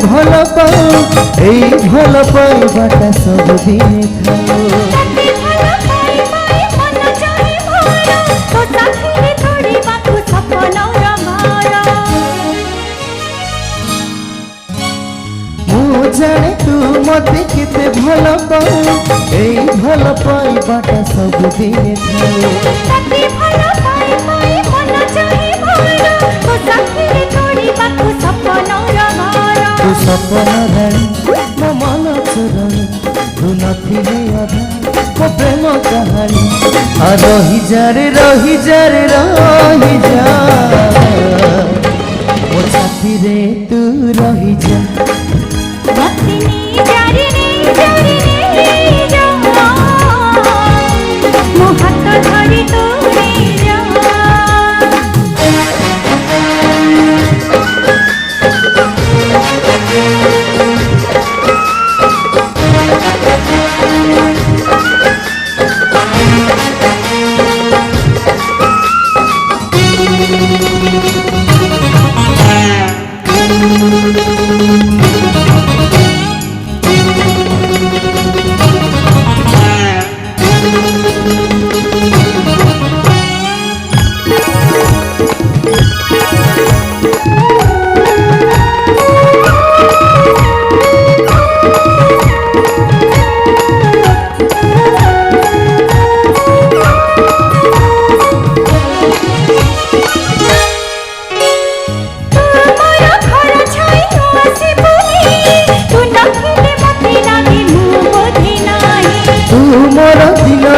भल पाओ एई भल पाइबाटा सबदिने थाओ मु जाने तू मते केते भल पाओ एई भल पाइबाटा सबदिने तू सपन राणी मो मन चोरणी तू नथिले अधा मो प्रेम कहानी रही जा रे रही जा रे रही जा मो छाती रे तू रही जा मो हाथ धरी तू जा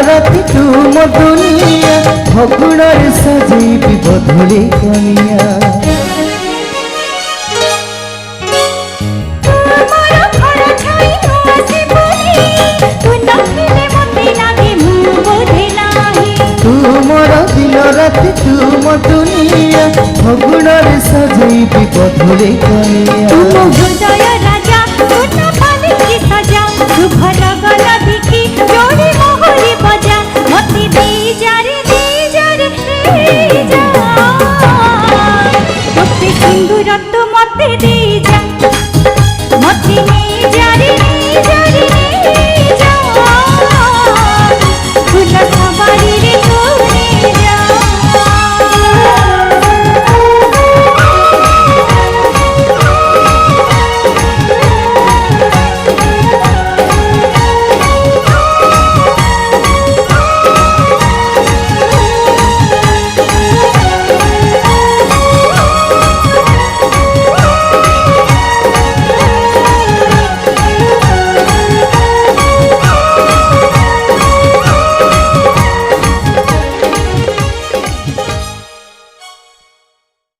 राति तू मो दुनिया फगुणर सजीबी बधुली कनिया तू मोर दिन राति तू मो दुनिया फगुणर सजीबी बधुली कनिया